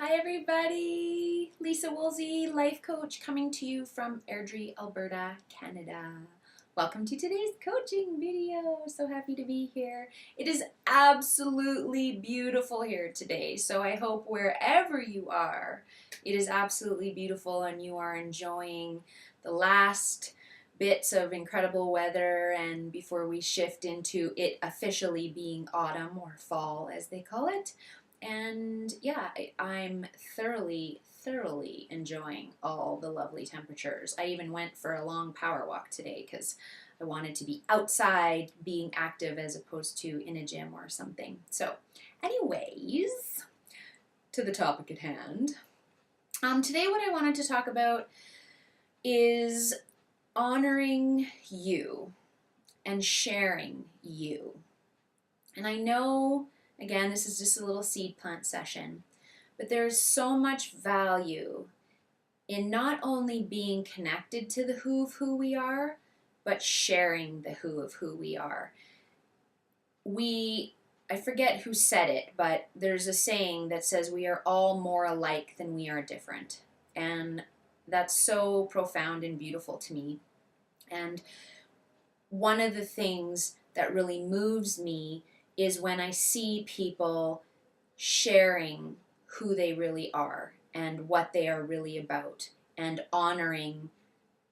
Hi everybody! Leisa Woolsey, life coach, coming to you from Airdrie, Alberta, Canada. Welcome to today's coaching video. So happy to be here. It is absolutely beautiful here today. So I hope wherever you are, it is absolutely beautiful and you are enjoying the last bits of incredible weather and before we shift into it officially being autumn or fall as they call it. And yeah, I'm thoroughly enjoying all the lovely temperatures. I even went for a long power walk today because I wanted to be outside being active as opposed to in a gym or something. So anyways, to the topic at hand. Today what I wanted to talk about is honoring you and sharing you. And I know, again, this is just a little seed plant session, but there's so much value in not only being connected to the who of who we are, but sharing the who of who we are. I forget who said it, but there's a saying that says we are all more alike than we are different. And that's so profound and beautiful to me. And one of the things that really moves me is when I see people sharing who they really are and what they are really about and honoring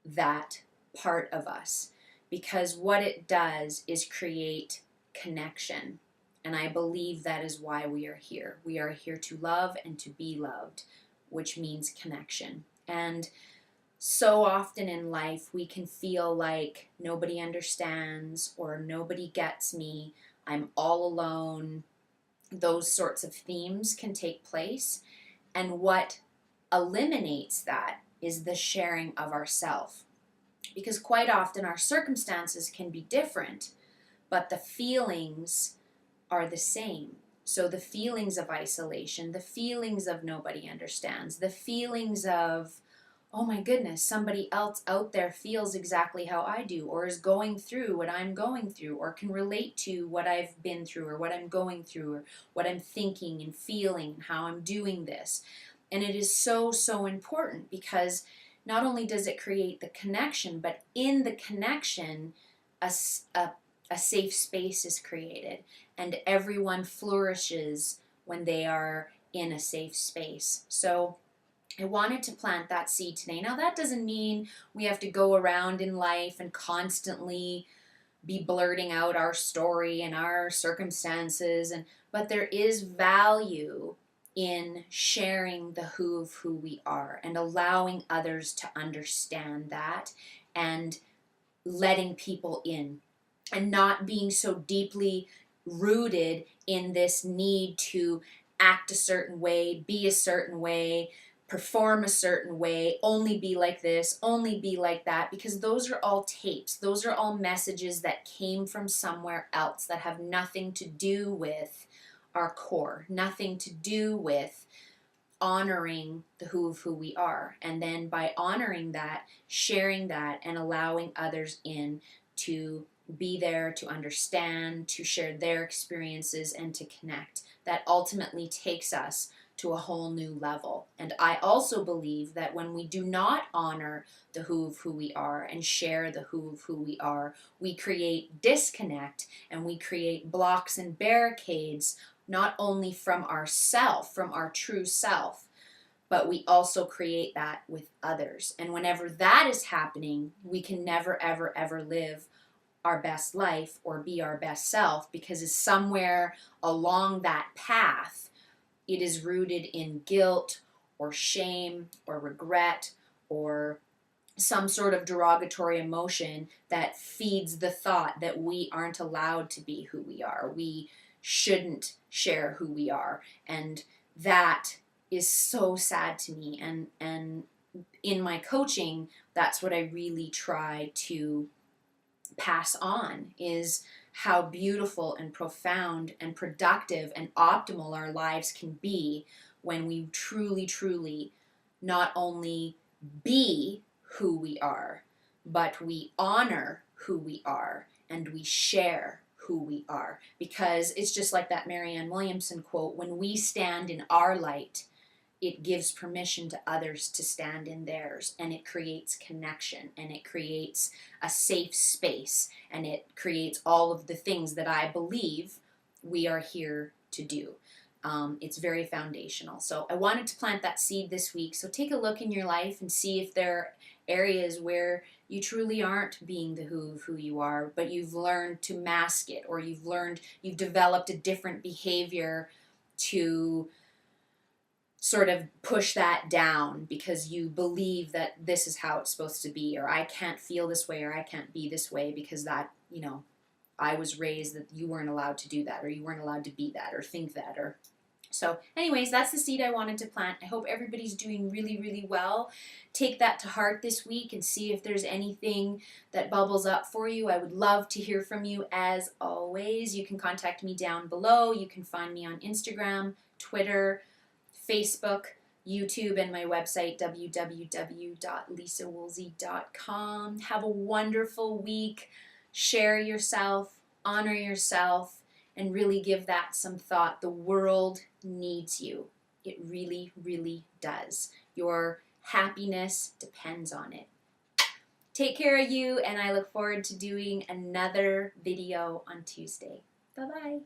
that part of us. Because what it does is create connection. And I believe that is why we are here. We are here to love and to be loved, which means connection. And so often in life we can feel like nobody understands or nobody gets me, I'm all alone. Those sorts of themes can take place, and what eliminates that is the sharing of ourself, because quite often our circumstances can be different, but the feelings are the same. So the feelings of isolation, the feelings of nobody understands, the feelings of, oh my goodness, somebody else out there feels exactly how I do, or is going through what I'm going through, or can relate to what I've been through, or what I'm going through, or what I'm thinking and feeling, and how I'm doing this. And it is so important, because not only does it create the connection, but in the connection, a, a safe space is created, and everyone flourishes when they are in a safe space. So I wanted to plant that seed today. Now, that doesn't mean we have to go around in life and constantly be blurting out our story and our circumstances, but there is value in sharing the who of who we are and allowing others to understand that and letting people in and not being so deeply rooted in this need to act a certain way, be a certain way, perform a certain way, only be like this, only be like that, because those are all tapes. Those are all messages that came from somewhere else that have nothing to do with our core, nothing to do with honoring the who of who we are. And then by honoring that, sharing that, and allowing others in to be there, to understand, to share their experiences, and to connect, that ultimately takes us to a whole new level. And I also believe that when we do not honor the who of who we are and share the who of who we are, we create disconnect and we create blocks and barricades, not only from ourself, from our true self, but we also create that with others. And whenever that is happening, we can never, ever live our best life or be our best self, because it's somewhere along that path, it is rooted in guilt or shame or regret or some sort of derogatory emotion that feeds the thought that we aren't allowed to be who we are. We shouldn't share who we are. And that is so sad to me. And in my coaching, that's what I really try to pass on, is how beautiful and profound and productive and optimal our lives can be when we truly not only be who we are, but we honor who we are and we share who we are. Because it's just like that Marianne Williamson quote, when we stand in our light, it gives permission to others to stand in theirs, and it creates connection, and it creates a safe space, and it creates all of the things that I believe we are here to do. It's very foundational. So I wanted to plant that seed this week. So take a look in your life and see if there are areas where you truly aren't being the who you are, but you've learned to mask it, or you've developed a different behavior to sort of push that down because you believe that this is how it's supposed to be, or I can't feel this way, or I can't be this way because that, I was raised that you weren't allowed to do that, or you weren't allowed to be that, or think that, or so anyways, that's the seed I wanted to plant. I hope everybody's doing really, really well. Take that to heart this week and see if there's anything that bubbles up for you. I would love to hear from you as always. You can contact me down below. You can find me on Instagram, Twitter, Facebook, YouTube, and my website, www.leisawoolsey.com. Have a wonderful week. Share yourself, honor yourself, and really give that some thought. The world needs you. It really, really does. Your happiness depends on it. Take care of you, and I look forward to doing another video on Tuesday. Bye-bye.